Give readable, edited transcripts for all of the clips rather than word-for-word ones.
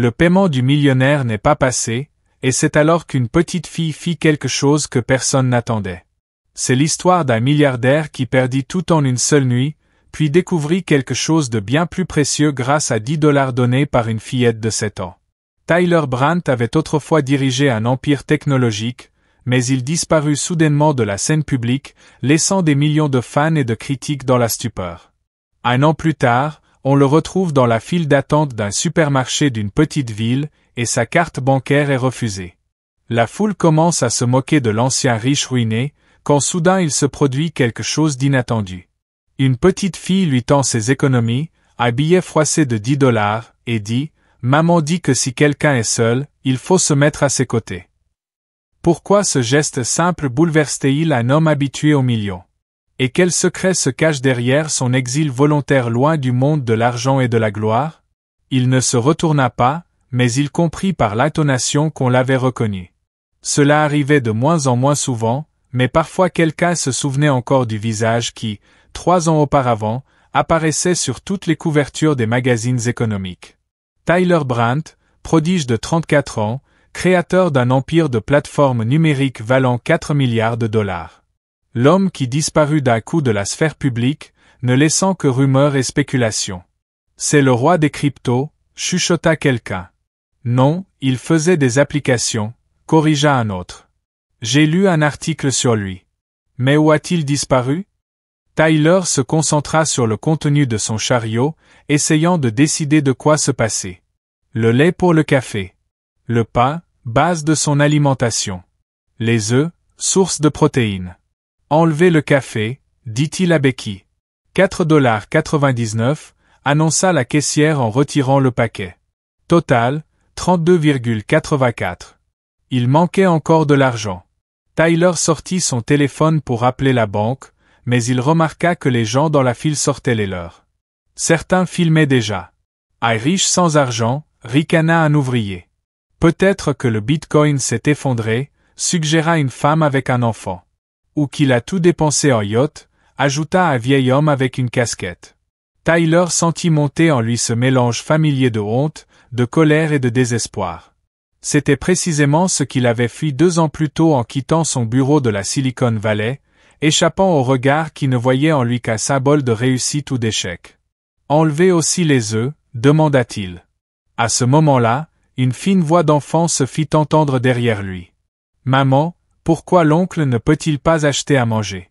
Le paiement du millionnaire n'est pas passé, et c'est alors qu'une petite fille fit quelque chose que personne n'attendait. C'est l'histoire d'un milliardaire qui perdit tout en une seule nuit, puis découvrit quelque chose de bien plus précieux grâce à 10 $ donnés par une fillette de 7 ans. Tyler Brandt avait autrefois dirigé un empire technologique, mais il disparut soudainement de la scène publique, laissant des millions de fans et de critiques dans la stupeur. Un an plus tard, on le retrouve dans la file d'attente d'un supermarché d'une petite ville, et sa carte bancaire est refusée. La foule commence à se moquer de l'ancien riche ruiné, quand soudain il se produit quelque chose d'inattendu. Une petite fille lui tend ses économies, un billet froissé de 10 $, et dit « Maman dit que si quelqu'un est seul, il faut se mettre à ses côtés. » Pourquoi ce geste simple bouleverse-t-il un homme habitué aux millions? Et quel secret se cache derrière son exil volontaire loin du monde de l'argent et de la gloire? Il ne se retourna pas, mais il comprit par l'intonation qu'on l'avait reconnu. Cela arrivait de moins en moins souvent, mais parfois quelqu'un se souvenait encore du visage qui, 3 ans auparavant, apparaissait sur toutes les couvertures des magazines économiques. Tyler Brandt, prodige de 34 ans, créateur d'un empire de plateformes numériques valant 4 milliards de $. L'homme qui disparut d'un coup de la sphère publique, ne laissant que rumeurs et spéculations. C'est le roi des cryptos, chuchota quelqu'un. Non, il faisait des applications, corrigea un autre. J'ai lu un article sur lui. Mais où a-t-il disparu? Tyler se concentra sur le contenu de son chariot, essayant de décider de quoi se passer. Le lait pour le café. Le pain, base de son alimentation. Les œufs, source de protéines. Enlevez le café, dit-il à Becky. 4,99 $, annonça la caissière en retirant le paquet. Total, 32,84 $. Il manquait encore de l'argent. Tyler sortit son téléphone pour appeler la banque, mais il remarqua que les gens dans la file sortaient les leurs. Certains filmaient déjà. Un riche sans argent, ricana un ouvrier. Peut-être que le bitcoin s'est effondré, suggéra une femme avec un enfant. Ou qu'il a tout dépensé en yacht, ajouta un vieil homme avec une casquette. Tyler sentit monter en lui ce mélange familier de honte, de colère et de désespoir. C'était précisément ce qu'il avait fui 2 ans plus tôt en quittant son bureau de la Silicon Valley, échappant au regard qui ne voyait en lui qu'un symbole de réussite ou d'échec. « Enlevez aussi les œufs » demanda-t-il. À ce moment-là, une fine voix d'enfant se fit entendre derrière lui. « Maman, pourquoi l'oncle ne peut-il pas acheter à manger? »«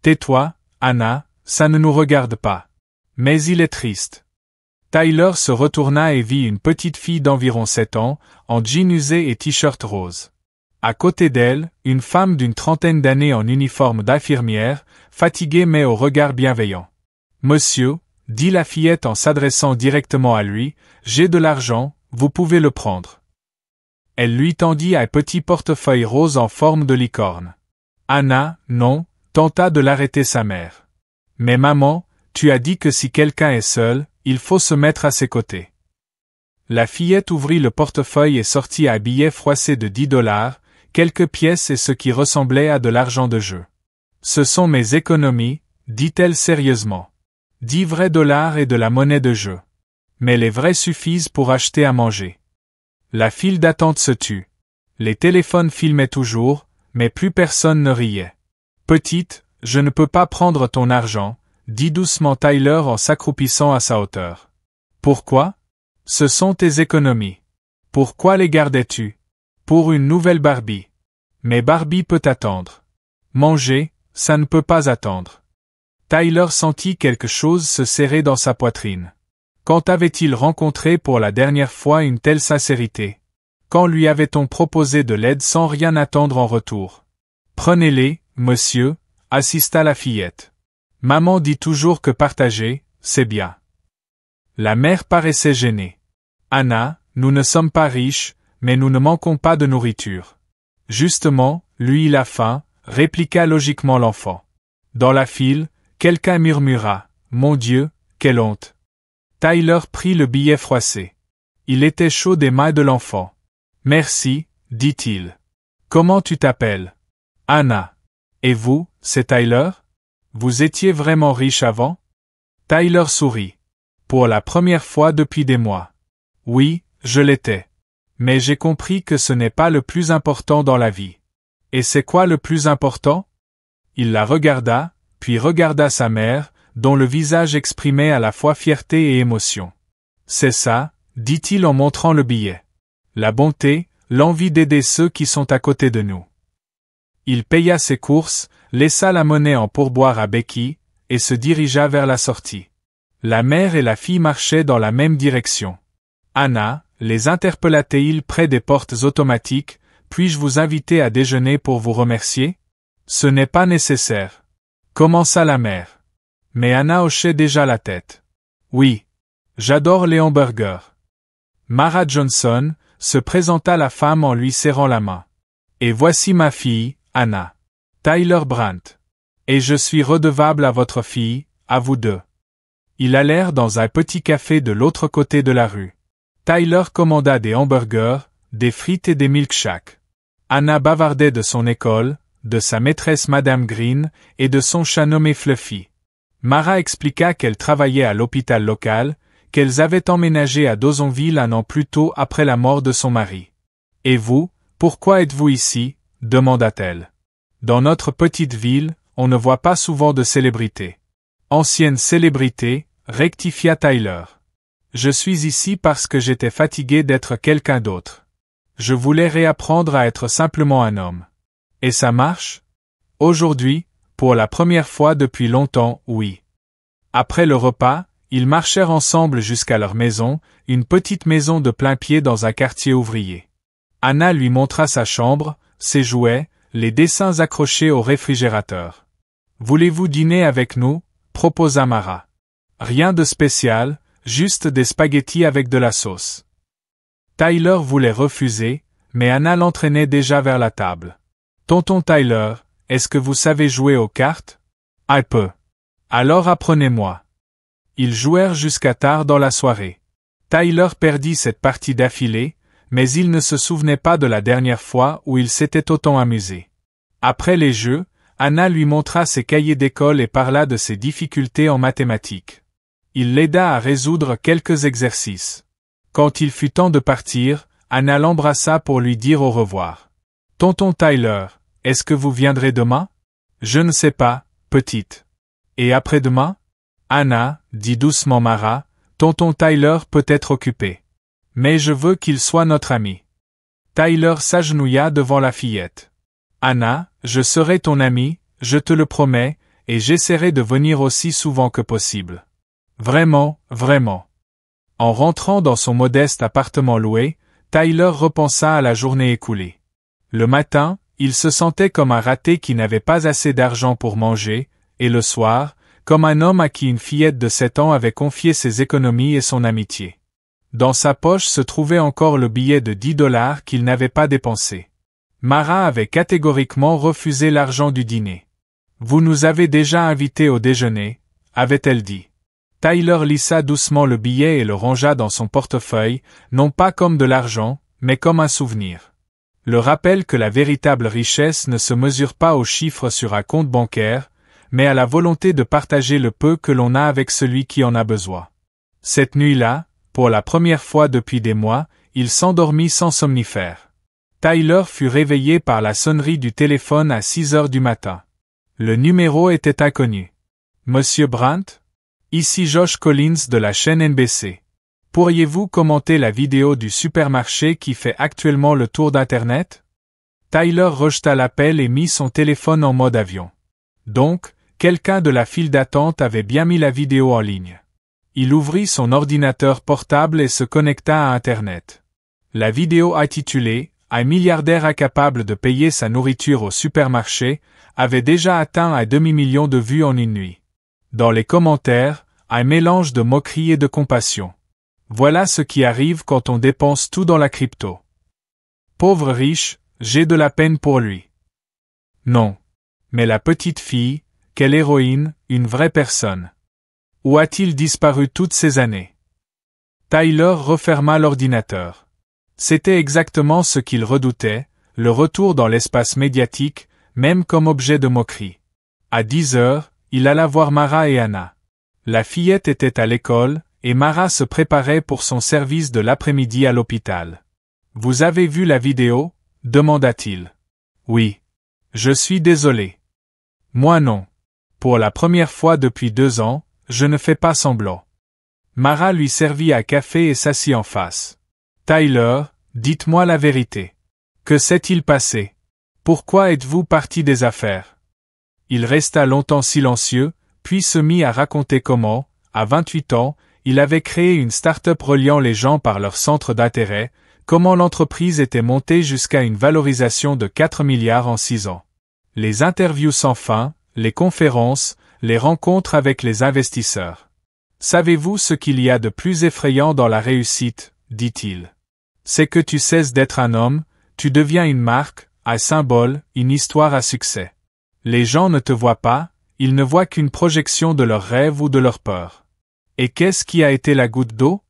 Tais-toi, Anna, ça ne nous regarde pas. » Mais il est triste. Tyler se retourna et vit une petite fille d'environ 7 ans, en jean usé et t-shirt rose. À côté d'elle, une femme d'une trentaine d'années en uniforme d'infirmière, fatiguée mais au regard bienveillant. « Monsieur, » dit la fillette en s'adressant directement à lui, « j'ai de l'argent, vous pouvez le prendre. » Elle lui tendit un petit portefeuille rose en forme de licorne. Anna, non, tenta de l'arrêter sa mère. « Mais maman, tu as dit que si quelqu'un est seul, il faut se mettre à ses côtés. » La fillette ouvrit le portefeuille et sortit un billet froissé de 10 $, quelques pièces et ce qui ressemblait à de l'argent de jeu. « Ce sont mes économies, » dit-elle sérieusement. 10 vrais dollars et de la monnaie de jeu. Mais les vrais suffisent pour acheter à manger. La file d'attente se tut. Les téléphones filmaient toujours, mais plus personne ne riait. « Petite, je ne peux pas prendre ton argent, » dit doucement Tyler en s'accroupissant à sa hauteur. « Pourquoi? Ce sont tes économies. Pourquoi les gardais-tu? Pour une nouvelle Barbie. Mais Barbie peut attendre. Manger, ça ne peut pas attendre. » Tyler sentit quelque chose se serrer dans sa poitrine. Quand avait-il rencontré pour la dernière fois une telle sincérité? Quand lui avait-on proposé de l'aide sans rien attendre en retour? « Prenez-les, monsieur, » assista la fillette. « Maman dit toujours que partager, c'est bien. » La mère paraissait gênée. « Anna, nous ne sommes pas riches, mais nous ne manquons pas de nourriture. » Justement, lui il a faim, répliqua logiquement l'enfant. Dans la file, quelqu'un murmura « Mon Dieu, quelle honte !» Tyler prit le billet froissé. Il était chaud des mains de l'enfant. « Merci, » dit-il. « Comment tu t'appelles? »« Anna. »« Et vous, c'est Tyler? Vous étiez vraiment riche avant? » Tyler sourit. « Pour la première fois depuis des mois. »« Oui, Je l'étais. Mais j'ai compris que ce n'est pas le plus important dans la vie. Et c'est quoi le plus important? Il la regarda, puis regarda sa mère, dont le visage exprimait à la fois fierté et émotion. C'est ça, dit-il en montrant le billet. La bonté, l'envie d'aider ceux qui sont à côté de nous. Il paya ses courses, laissa la monnaie en pourboire à Becky, et se dirigea vers la sortie. La mère et la fille marchaient dans la même direction. Anna, les interpella-t-il près des portes automatiques, puis-je vous inviter à déjeuner pour vous remercier? Ce n'est pas nécessaire. Commença la mère. Mais Anna hochait déjà la tête. Oui. J'adore les hamburgers. Mara Johnson, se présenta la femme en lui serrant la main. Et voici ma fille, Anna. Tyler Brandt. Et je suis redevable à votre fille, à vous deux. Ils allèrent dans un petit café de l'autre côté de la rue. Tyler commanda des hamburgers, des frites et des milkshakes. Anna bavardait de son école, de sa maîtresse Madame Green, et de son chat nommé Fluffy. Mara expliqua qu'elle travaillait à l'hôpital local, qu'elles avaient emménagé à Dawsonville un an plus tôt après la mort de son mari. « Et vous, pourquoi êtes-vous ici ?» demanda-t-elle. « Dans notre petite ville, on ne voit pas souvent de célébrités. » Ancienne célébrité, rectifia Tyler. « Je suis ici parce que j'étais fatigué d'être quelqu'un d'autre. Je voulais réapprendre à être simplement un homme. Et ça marche? Aujourd'hui, pour la première fois depuis longtemps, oui. » Après le repas, ils marchèrent ensemble jusqu'à leur maison, une petite maison de plain-pied dans un quartier ouvrier. Anna lui montra sa chambre, ses jouets, les dessins accrochés au réfrigérateur. « Voulez-vous dîner avec nous ?» proposa Mara. « Rien de spécial, juste des spaghettis avec de la sauce. » Tyler voulait refuser, mais Anna l'entraînait déjà vers la table. « Tonton Tyler, est-ce que vous savez jouer aux cartes? »« Un peu. »« Alors apprenez-moi. » Ils jouèrent jusqu'à tard dans la soirée. Tyler perdit cette partie d'affilée, mais il ne se souvenait pas de la dernière fois où il s'était autant amusé. Après les jeux, Anna lui montra ses cahiers d'école et parla de ses difficultés en mathématiques. Il l'aida à résoudre quelques exercices. Quand il fut temps de partir, Anna l'embrassa pour lui dire au revoir. « Tonton Tyler, est-ce que vous viendrez demain? »« Je ne sais pas, petite. »« Et après-demain? » Anna, dit doucement Mara, tonton Tyler peut être occupé. Mais je veux qu'il soit notre ami. Tyler s'agenouilla devant la fillette. Anna, je serai ton ami, je te le promets, et j'essaierai de venir aussi souvent que possible. Vraiment, vraiment. En rentrant dans son modeste appartement loué, Tyler repensa à la journée écoulée. Le matin, il se sentait comme un raté qui n'avait pas assez d'argent pour manger, et le soir, comme un homme à qui une fillette de 7 ans avait confié ses économies et son amitié. Dans sa poche se trouvait encore le billet de $10 qu'il n'avait pas dépensé. Mara avait catégoriquement refusé l'argent du dîner. « Vous nous avez déjà invités au déjeuner », avait-elle dit. Tyler lissa doucement le billet et le rangea dans son portefeuille, non pas comme de l'argent, mais comme un souvenir. Le rappel que la véritable richesse ne se mesure pas aux chiffres sur un compte bancaire, mais à la volonté de partager le peu que l'on a avec celui qui en a besoin. Cette nuit-là, pour la première fois depuis des mois, il s'endormit sans somnifère. Tyler fut réveillé par la sonnerie du téléphone à 6 heures du matin. Le numéro était inconnu. « Monsieur Brandt? Ici Josh Collins de la chaîne NBC. Pourriez-vous commenter la vidéo du supermarché qui fait actuellement le tour d'Internet? » Tyler rejeta l'appel et mit son téléphone en mode avion. Donc, quelqu'un de la file d'attente avait bien mis la vidéo en ligne. Il ouvrit son ordinateur portable et se connecta à Internet. La vidéo intitulée « Un milliardaire incapable de payer sa nourriture au supermarché » avait déjà atteint un demi-million de vues en une nuit. Dans les commentaires, un mélange de moquerie et de compassion. Voilà ce qui arrive quand on dépense tout dans la crypto. Pauvre riche, j'ai de la peine pour lui. Non. Mais la petite fille, quelle héroïne, une vraie personne. Où a-t-il disparu toutes ces années? Tyler referma l'ordinateur. C'était exactement ce qu'il redoutait, le retour dans l'espace médiatique, même comme objet de moquerie. À 10 heures, il alla voir Mara et Anna. La fillette était à l'école, et Mara se préparait pour son service de l'après-midi à l'hôpital. « Vous avez vu la vidéo ?» demanda-t-il. « Oui. Je suis désolé. » « Moi non. Pour la première fois depuis 2 ans, je ne fais pas semblant. » Mara lui servit un café et s'assit en face. « Tyler, dites-moi la vérité. Que s'est-il passé? Pourquoi êtes-vous parti des affaires? » Il resta longtemps silencieux, puis se mit à raconter comment, à 28 ans, il avait créé une start-up reliant les gens par leur centre d'intérêt, comment l'entreprise était montée jusqu'à une valorisation de 4 milliards en 6 ans. Les interviews sans fin, les conférences, les rencontres avec les investisseurs. « Savez-vous ce qu'il y a de plus effrayant dans la réussite ?» dit-il. « C'est que tu cesses d'être un homme, tu deviens une marque, un symbole, une histoire à succès. Les gens ne te voient pas, ils ne voient qu'une projection de leurs rêves ou de leurs peurs. Et qu'est-ce qui a été la goutte d'eau?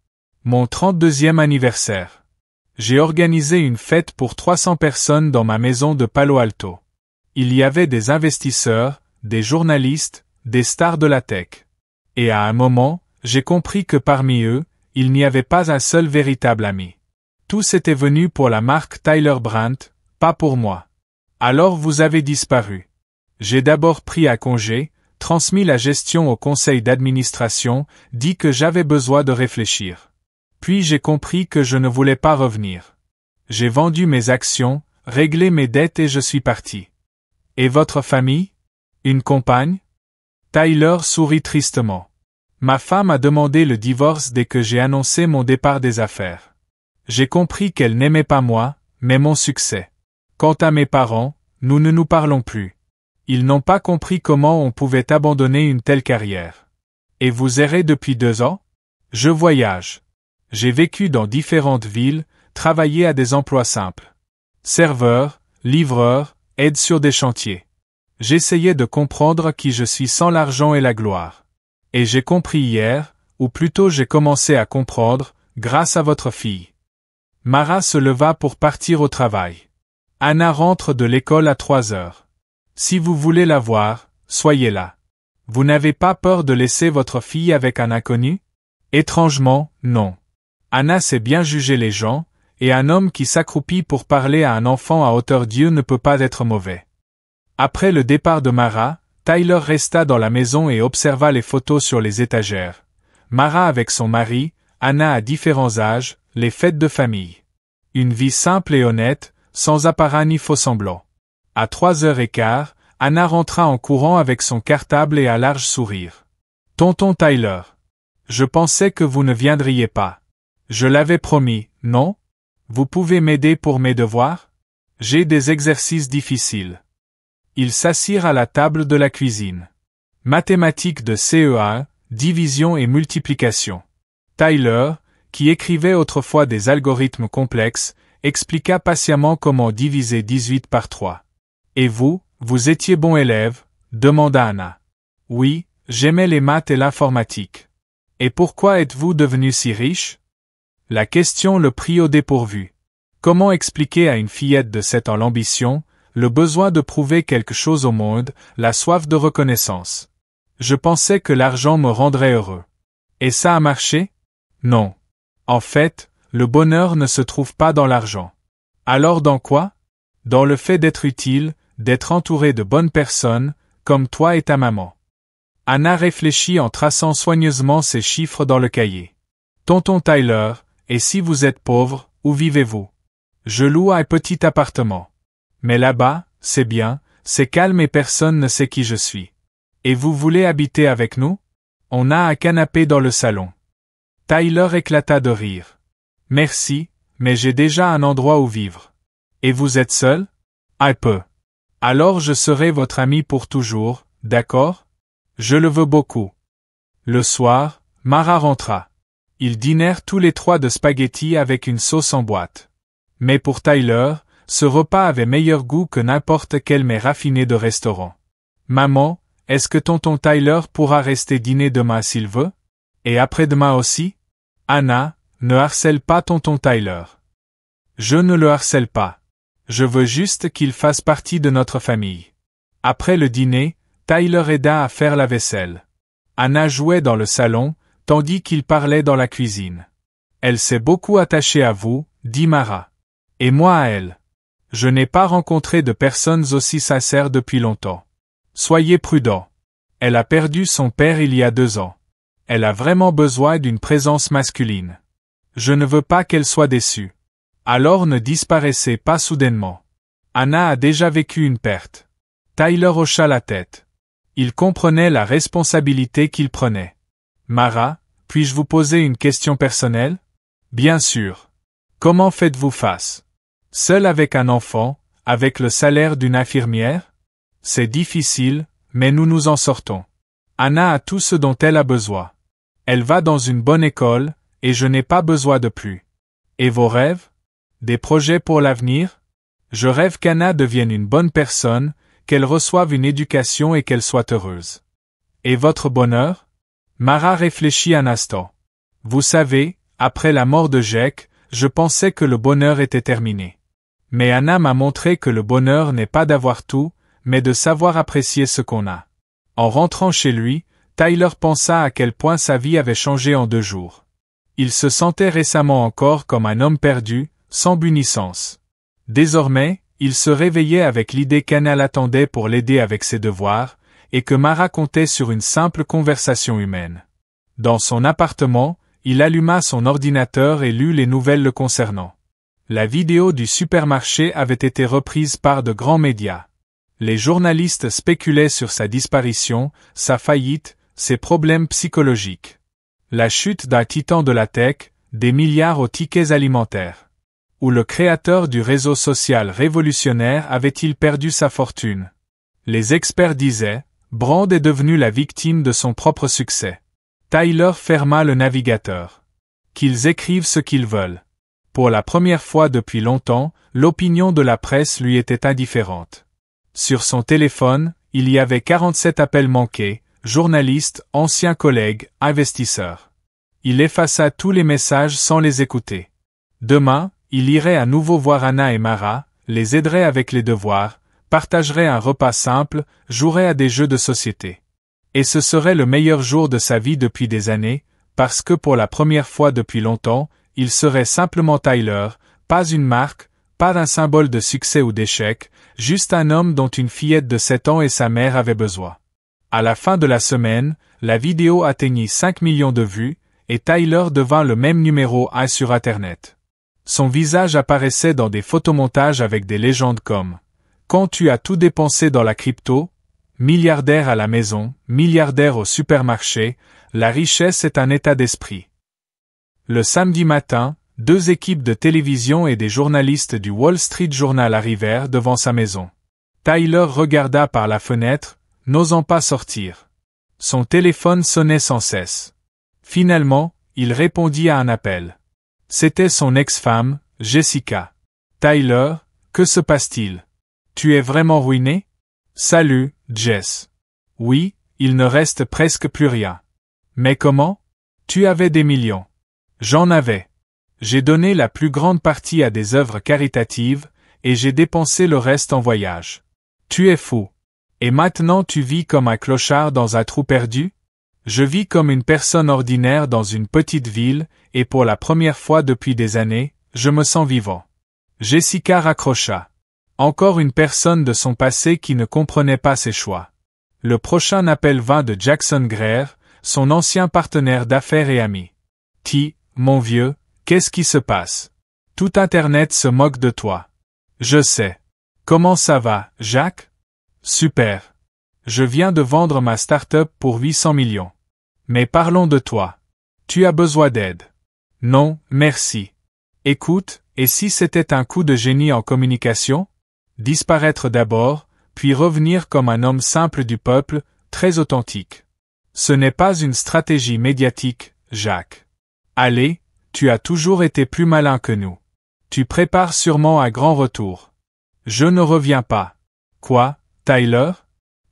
Mon 32e anniversaire. J'ai organisé une fête pour 300 personnes dans ma maison de Palo Alto. Il y avait des investisseurs, des journalistes, des stars de la tech. Et à un moment, j'ai compris que parmi eux, il n'y avait pas un seul véritable ami. Tous étaient venus pour la marque Tyler Brandt, pas pour moi. Alors vous avez disparu. J'ai d'abord pris un congé, transmis la gestion au conseil d'administration, dit que j'avais besoin de réfléchir. Puis j'ai compris que je ne voulais pas revenir. J'ai vendu mes actions, réglé mes dettes et je suis parti. Et votre famille? Une compagne? Tyler sourit tristement. Ma femme a demandé le divorce dès que j'ai annoncé mon départ des affaires. J'ai compris qu'elle n'aimait pas moi, mais mon succès. Quant à mes parents, nous ne nous parlons plus. Ils n'ont pas compris comment on pouvait abandonner une telle carrière. Et vous errez depuis 2 ans? Je voyage. J'ai vécu dans différentes villes, travaillé à des emplois simples. Serveur, livreur, aide sur des chantiers. J'essayais de comprendre qui je suis sans l'argent et la gloire. Et j'ai compris hier, ou plutôt j'ai commencé à comprendre, grâce à votre fille. Mara se leva pour partir au travail. Anna rentre de l'école à 3 heures. Si vous voulez la voir, soyez là. Vous n'avez pas peur de laisser votre fille avec un inconnu? Étrangement, non. Anna sait bien juger les gens, et un homme qui s'accroupit pour parler à un enfant à hauteur d'yeux ne peut pas être mauvais. Après le départ de Mara, Tyler resta dans la maison et observa les photos sur les étagères. Mara avec son mari, Anna à différents âges, les fêtes de famille. Une vie simple et honnête, sans apparat ni faux-semblant. À 3h15, Anna rentra en courant avec son cartable et un large sourire. « Tonton Tyler. Je pensais que vous ne viendriez pas. Je l'avais promis, non? Vous pouvez m'aider pour mes devoirs? J'ai des exercices difficiles. » Ils s'assirent à la table de la cuisine. Mathématiques de CE1, division et multiplication. Tyler, qui écrivait autrefois des algorithmes complexes, expliqua patiemment comment diviser 18 par 3. « Et vous, vous étiez bon élève? » demanda Anna. « Oui, j'aimais les maths et l'informatique. »« Et pourquoi êtes-vous devenu si riche ?» La question le prit au dépourvu. Comment expliquer à une fillette de 7 ans l'ambition, le besoin de prouver quelque chose au monde, la soif de reconnaissance? Je pensais que l'argent me rendrait heureux. Et ça a marché? Non. En fait, le bonheur ne se trouve pas dans l'argent. Alors dans quoi? Dans le fait d'être utile, d'être entouré de bonnes personnes, comme toi et ta maman. Anna réfléchit en traçant soigneusement ses chiffres dans le cahier. Tonton Tyler, et si vous êtes pauvre, où vivez-vous? Je loue un petit appartement. Mais là-bas, c'est bien, c'est calme et personne ne sait qui je suis. Et vous voulez habiter avec nous? On a un canapé dans le salon. Tyler éclata de rire. Merci, mais j'ai déjà un endroit où vivre. Et vous êtes seul? Un peu. Alors je serai votre ami pour toujours, d'accord? Je le veux beaucoup. Le soir, Mara rentra. Ils dînèrent tous les 3 de spaghettis avec une sauce en boîte. Mais pour Tyler, ce repas avait meilleur goût que n'importe quel mets raffiné de restaurant. Maman, est-ce que tonton Tyler pourra rester dîner demain s'il veut? Et après-demain aussi? Anna, ne harcèle pas tonton Tyler. Je ne le harcèle pas. Je veux juste qu'il fasse partie de notre famille. Après le dîner, Tyler aida à faire la vaisselle. Anna jouait dans le salon, tandis qu'il parlait dans la cuisine. Elle s'est beaucoup attachée à vous, dit Mara. Et moi à elle. Je n'ai pas rencontré de personnes aussi sincères depuis longtemps. Soyez prudent. Elle a perdu son père il y a 2 ans. Elle a vraiment besoin d'une présence masculine. Je ne veux pas qu'elle soit déçue. Alors ne disparaissez pas soudainement. Anna a déjà vécu une perte. Tyler hocha la tête. Il comprenait la responsabilité qu'il prenait. Mara, puis-je vous poser une question personnelle? Bien sûr. Comment faites-vous face? Seul avec un enfant, avec le salaire d'une infirmière? C'est difficile, mais nous nous en sortons. Anna a tout ce dont elle a besoin. Elle va dans une bonne école, et je n'ai pas besoin de plus. Et vos rêves? Des projets pour l'avenir? Je rêve qu'Anna devienne une bonne personne, qu'elle reçoive une éducation et qu'elle soit heureuse. Et votre bonheur? Mara réfléchit un instant. Vous savez, après la mort de Jake, je pensais que le bonheur était terminé. Mais Anna m'a montré que le bonheur n'est pas d'avoir tout, mais de savoir apprécier ce qu'on a. En rentrant chez lui, Tyler pensa à quel point sa vie avait changé en 2 jours. Il se sentait récemment encore comme un homme perdu, sans but ni sens. Désormais, il se réveillait avec l'idée qu'Anna l'attendait pour l'aider avec ses devoirs, et que Mara comptait sur une simple conversation humaine. Dans son appartement, il alluma son ordinateur et lut les nouvelles le concernant. La vidéo du supermarché avait été reprise par de grands médias. Les journalistes spéculaient sur sa disparition, sa faillite, ses problèmes psychologiques. La chute d'un titan de la tech, des milliards aux tickets alimentaires. Ou le créateur du réseau social révolutionnaire avait-il perdu sa fortune? Les experts disaient, Brand est devenu la victime de son propre succès. Tyler ferma le navigateur. Qu'ils écrivent ce qu'ils veulent. Pour la première fois depuis longtemps, l'opinion de la presse lui était indifférente. Sur son téléphone, il y avait 47 appels manqués, journalistes, anciens collègues, investisseurs. Il effaça tous les messages sans les écouter. Demain, il irait à nouveau voir Anna et Mara, les aiderait avec les devoirs, partagerait un repas simple, jouerait à des jeux de société. Et ce serait le meilleur jour de sa vie depuis des années, parce que pour la première fois depuis longtemps, il serait simplement Tyler, pas une marque, pas un symbole de succès ou d'échec, juste un homme dont une fillette de 7 ans et sa mère avaient besoin. À la fin de la semaine, la vidéo atteignit 5 millions de vues, et Tyler devint le même numéro 1 sur Internet. Son visage apparaissait dans des photomontages avec des légendes comme « Quand tu as tout dépensé dans la crypto »,« Milliardaire à la maison »,« Milliardaire au supermarché »,« La richesse est un état d'esprit ». Le samedi matin, 2 équipes de télévision et des journalistes du Wall Street Journal arrivèrent devant sa maison. Tyler regarda par la fenêtre, n'osant pas sortir. Son téléphone sonnait sans cesse. Finalement, il répondit à un appel. C'était son ex-femme, Jessica. « Tyler, que se passe-t-il? Tu es vraiment ruiné? »« Salut, Jess. »« Oui, il ne reste presque plus rien. »« Mais comment? Tu avais des millions. »« J'en avais. J'ai donné la plus grande partie à des œuvres caritatives, et j'ai dépensé le reste en voyage. Tu es fou. Et maintenant tu vis comme un clochard dans un trou perdu? Je vis comme une personne ordinaire dans une petite ville, et pour la première fois depuis des années, je me sens vivant. » Jessica raccrocha. Encore une personne de son passé qui ne comprenait pas ses choix. Le prochain appel vint de Jackson Greer, son ancien partenaire d'affaires et ami. « Ti, mon vieux, qu'est-ce qui se passe? Tout Internet se moque de toi. »« Je sais. Comment ça va, Jacques? »« Super. Je viens de vendre ma start-up pour 800 millions. Mais parlons de toi. Tu as besoin d'aide? »« Non, merci. Écoute, et si c'était un coup de génie en communication? Disparaître d'abord, puis revenir comme un homme simple du peuple, très authentique. Ce n'est pas une stratégie médiatique, Jacques. Allez, tu as toujours été plus malin que nous. Tu prépares sûrement un grand retour. Je ne reviens pas. Quoi, Tyler?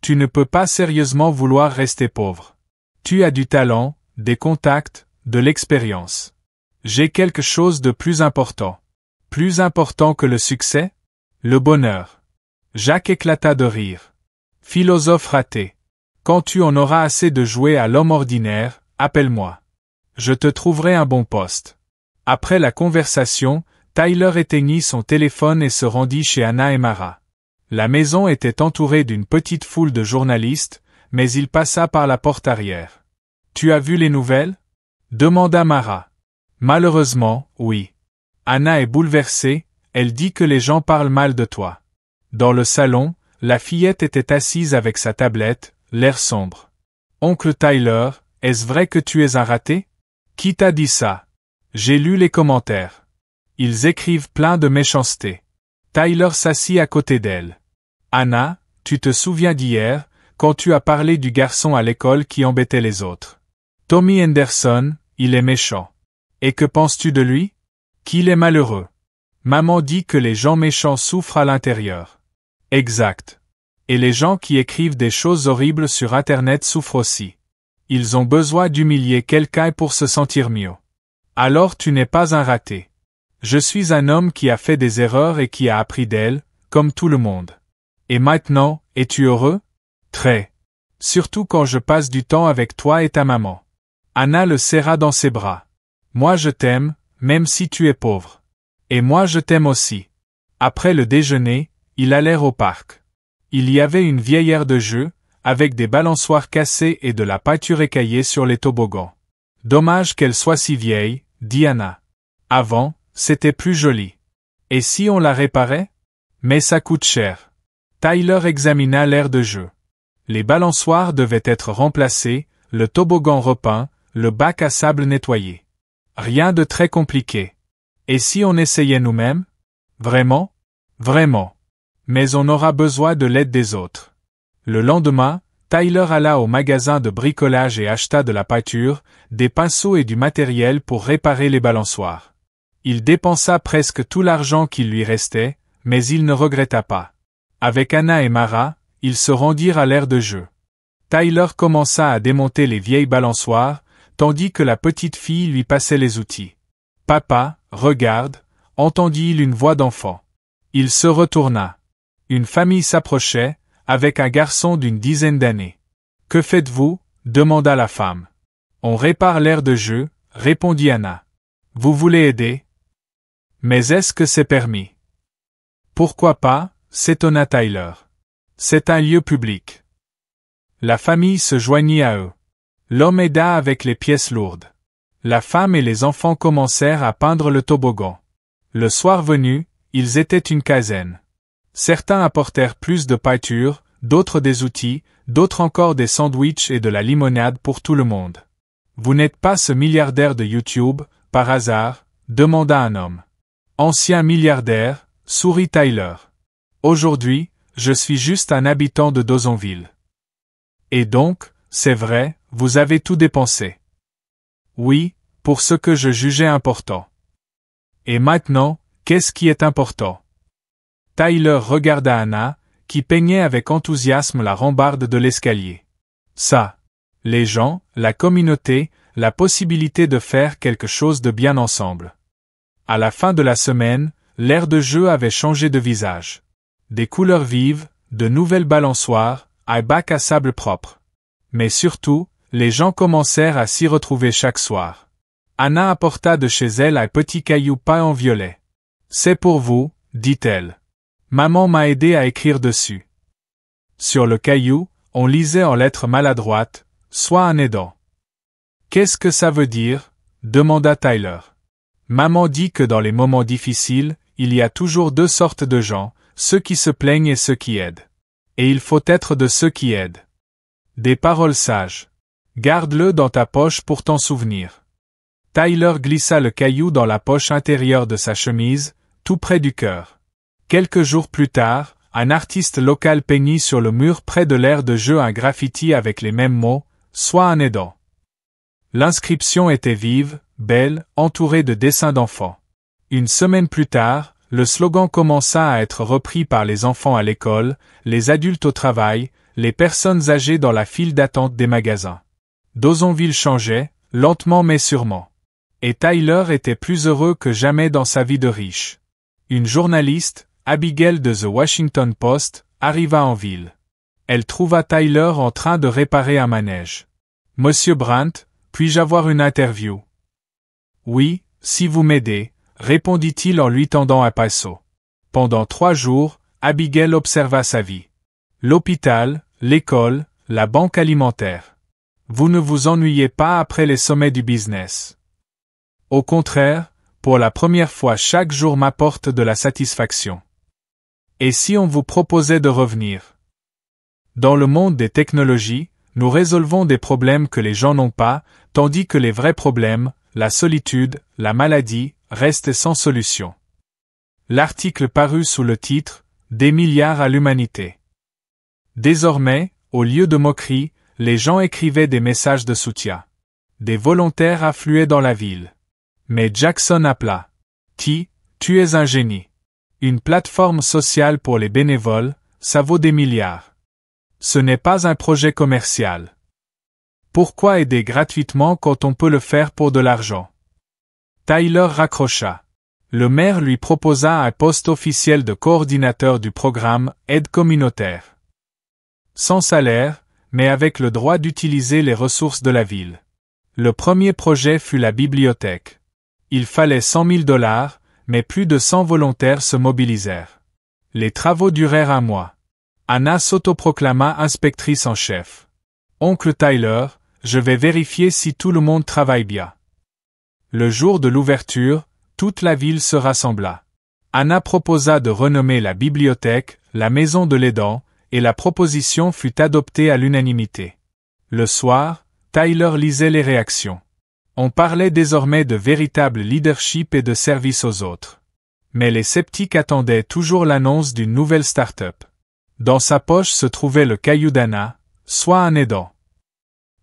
Tu ne peux pas sérieusement vouloir rester pauvre. Tu as du talent, des contacts, de l'expérience. J'ai quelque chose de plus important. Plus important que le succès? Le bonheur. Jacques éclata de rire. Philosophe raté. Quand tu en auras assez de jouer à l'homme ordinaire, appelle-moi. Je te trouverai un bon poste. Après la conversation, Tyler éteignit son téléphone et se rendit chez Anna et Mara. La maison était entourée d'une petite foule de journalistes, mais il passa par la porte arrière. « Tu as vu les nouvelles ?» demanda Mara. « Malheureusement, oui. Anna est bouleversée, elle dit que les gens parlent mal de toi. » Dans le salon, la fillette était assise avec sa tablette, l'air sombre. « Oncle Tyler, est-ce vrai que tu es un raté ? Qui t'a dit ça ? J'ai lu les commentaires. Ils écrivent plein de méchanceté. » Tyler s'assit à côté d'elle. « Anna, tu te souviens d'hier, quand tu as parlé du garçon à l'école qui embêtait les autres. Tommy Henderson, il est méchant. Et que penses-tu de lui ? Qu'il est malheureux. Maman dit que les gens méchants souffrent à l'intérieur. Exact. Et les gens qui écrivent des choses horribles sur Internet souffrent aussi. Ils ont besoin d'humilier quelqu'un pour se sentir mieux. Alors tu n'es pas un raté. Je suis un homme qui a fait des erreurs et qui a appris d'elles, comme tout le monde. Et maintenant, es-tu heureux ? Très. Surtout quand je passe du temps avec toi et ta maman. Anna le serra dans ses bras. Moi je t'aime, même si tu es pauvre. Et moi je t'aime aussi. Après le déjeuner, ils allèrent au parc. Il y avait une vieille aire de jeu, avec des balançoires cassés et de la peinture écaillée sur les toboggans. Dommage qu'elle soit si vieille, dit Anna. Avant, c'était plus joli. Et si on la réparait ? Mais ça coûte cher. Tyler examina l'aire de jeu. Les balançoires devaient être remplacés, le toboggan repeint, le bac à sable nettoyé. Rien de très compliqué. Et si on essayait nous-mêmes ? Vraiment ? Vraiment. Mais on aura besoin de l'aide des autres. Le lendemain, Tyler alla au magasin de bricolage et acheta de la peinture, des pinceaux et du matériel pour réparer les balançoires. Il dépensa presque tout l'argent qui lui restait, mais il ne regretta pas. Avec Anna et Mara, ils se rendirent à l'aire de jeu. Tyler commença à démonter les vieilles balançoires, tandis que la petite fille lui passait les outils. « Papa, regarde » entendit-il une voix d'enfant. Il se retourna. Une famille s'approchait, avec un garçon d'une dizaine d'années. « Que faites-vous » demanda la femme. « On répare l'aire de jeu » répondit Anna. « Vous voulez aider ? Mais est-ce que c'est permis ? » Pourquoi pas ? S'étonna Tyler. C'est un lieu public. La famille se joignit à eux. L'homme aida avec les pièces lourdes. La femme et les enfants commencèrent à peindre le toboggan. Le soir venu, ils étaient une quinzaine. Certains apportèrent plus de peinture, d'autres des outils, d'autres encore des sandwichs et de la limonade pour tout le monde. « Vous n'êtes pas ce milliardaire de YouTube, par hasard ?» demanda un homme. « Ancien milliardaire » sourit Tyler. « Aujourd'hui, je suis juste un habitant de Dawsonville. »« Et donc, c'est vrai, vous avez tout dépensé. »« Oui, pour ce que je jugeais important. »« Et maintenant, qu'est-ce qui est important ?» Tyler regarda Anna, qui peignait avec enthousiasme la rambarde de l'escalier. « Ça. Les gens, la communauté, la possibilité de faire quelque chose de bien ensemble. » À la fin de la semaine, l'aire de jeu avait changé de visage. Des couleurs vives, de nouvelles balançoires, un bac à sable propre. Mais surtout, les gens commencèrent à s'y retrouver chaque soir. Anna apporta de chez elle un petit caillou peint en violet. « C'est pour vous, » dit-elle. « Maman m'a aidé à écrire dessus. » Sur le caillou, on lisait en lettres maladroites, « Sois un aidant. »« Qu'est-ce que ça veut dire ?» demanda Tyler. Maman dit que dans les moments difficiles, il y a toujours deux sortes de gens, ceux qui se plaignent et ceux qui aident. Et il faut être de ceux qui aident. Des paroles sages. Garde-le dans ta poche pour t'en souvenir. Tyler glissa le caillou dans la poche intérieure de sa chemise, tout près du cœur. Quelques jours plus tard, un artiste local peignit sur le mur près de l'aire de jeu un graffiti avec les mêmes mots, « Sois un aidant ». L'inscription était vive, belle, entourée de dessins d'enfants. Une semaine plus tard, le slogan commença à être repris par les enfants à l'école, les adultes au travail, les personnes âgées dans la file d'attente des magasins. Dawsonville changeait, lentement mais sûrement. Et Tyler était plus heureux que jamais dans sa vie de riche. Une journaliste, Abigail de The Washington Post, arriva en ville. Elle trouva Tyler en train de réparer un manège. « Monsieur Brandt, puis-je avoir une interview ?» Oui, si vous m'aidez, répondit-il en lui tendant un pinceau. Pendant 3 jours, Abigail observa sa vie. L'hôpital, l'école, la banque alimentaire. Vous ne vous ennuyez pas après les sommets du business. Au contraire, pour la première fois chaque jour m'apporte de la satisfaction. Et si on vous proposait de revenir? Dans le monde des technologies, nous résolvons des problèmes que les gens n'ont pas, tandis que les vrais problèmes, la solitude, la maladie, restent sans solution. L'article parut sous le titre « Des milliards à l'humanité ». Désormais, au lieu de moqueries, les gens écrivaient des messages de soutien. Des volontaires affluaient dans la ville. Mais Jackson appela. « Tu es un génie. Une plateforme sociale pour les bénévoles, ça vaut des milliards. Ce n'est pas un projet commercial. Pourquoi aider gratuitement quand on peut le faire pour de l'argent? » Tyler raccrocha. Le maire lui proposa un poste officiel de coordinateur du programme Aide communautaire. Sans salaire, mais avec le droit d'utiliser les ressources de la ville. Le premier projet fut la bibliothèque. Il fallait $100 000, mais plus de 100 volontaires se mobilisèrent. Les travaux durèrent 1 mois. Anna s'autoproclama inspectrice en chef. « Oncle Tyler, je vais vérifier si tout le monde travaille bien. » Le jour de l'ouverture, toute la ville se rassembla. Anna proposa de renommer la bibliothèque la Maison de l'aidant, et la proposition fut adoptée à l'unanimité. Le soir, Tyler lisait les réactions. On parlait désormais de véritable leadership et de service aux autres. Mais les sceptiques attendaient toujours l'annonce d'une nouvelle start-up. Dans sa poche se trouvait le caillou d'Anna, soit un aidant.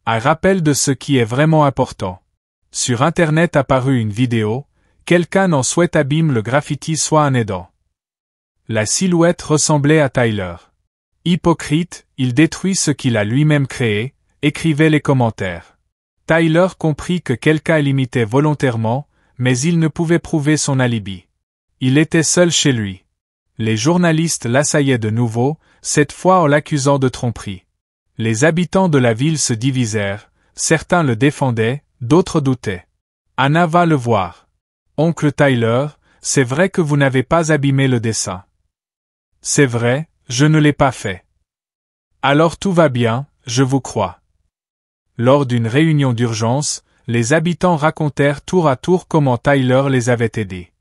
Un rappel de ce qui est vraiment important. Sur Internet apparut une vidéo, quelqu'un en souhaite abîme le graffiti soit un aidant. La silhouette ressemblait à Tyler. Hypocrite, il détruit ce qu'il a lui-même créé, écrivaient les commentaires. Tyler comprit que quelqu'un l'imitait volontairement, mais il ne pouvait prouver son alibi. Il était seul chez lui. Les journalistes l'assaillaient de nouveau, cette fois en l'accusant de tromperie. Les habitants de la ville se divisèrent, certains le défendaient, d'autres doutaient. Anna va le voir. « Oncle Tyler, c'est vrai que vous n'avez pas abîmé le dessin. »« C'est vrai, je ne l'ai pas fait. »« Alors tout va bien, je vous crois. » Lors d'une réunion d'urgence, les habitants racontèrent tour à tour comment Tyler les avait aidés.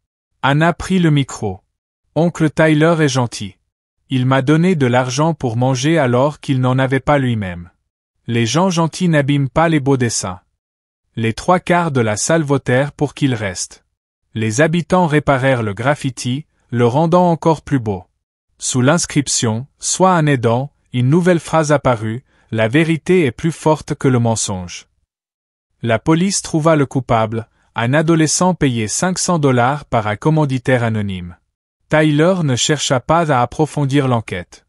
Anna prit le micro. « Oncle Tyler est gentil. Il m'a donné de l'argent pour manger alors qu'il n'en avait pas lui-même. Les gens gentils n'abîment pas les beaux dessins. » Les 3/4 de la salle votèrent pour qu'il reste. Les habitants réparèrent le graffiti, le rendant encore plus beau. Sous l'inscription « Sois un aidant », une nouvelle phrase apparut, « La vérité est plus forte que le mensonge ». La police trouva le coupable, un adolescent payé $500 par un commanditaire anonyme. Tyler ne chercha pas à approfondir l'enquête.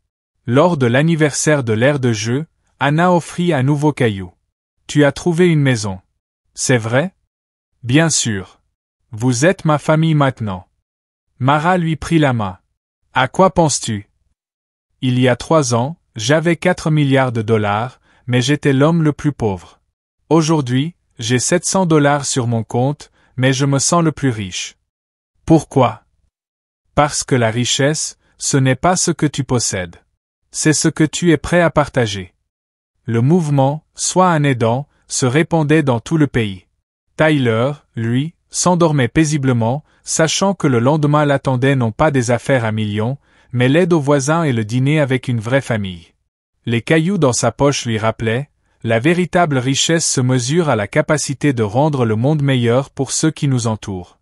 Lors de l'anniversaire de l'aire de jeu, Anna offrit un nouveau caillou. « Tu as trouvé une maison. C'est vrai? » « Bien sûr. Vous êtes ma famille maintenant. » Mara lui prit la main. « À quoi penses-tu? » Il y a 3 ans, j'avais $4 milliards, mais j'étais l'homme le plus pauvre. Aujourd'hui, j'ai $700 sur mon compte, mais je me sens le plus riche. Pourquoi? Parce que la richesse, ce n'est pas ce que tu possèdes. C'est ce que tu es prêt à partager. Le mouvement, Sois un aidant, se répandait dans tout le pays. Tyler, lui, s'endormait paisiblement, sachant que le lendemain l'attendait non pas des affaires à millions, mais l'aide aux voisins et le dîner avec une vraie famille. Les cailloux dans sa poche lui rappelaient, la véritable richesse se mesure à la capacité de rendre le monde meilleur pour ceux qui nous entourent.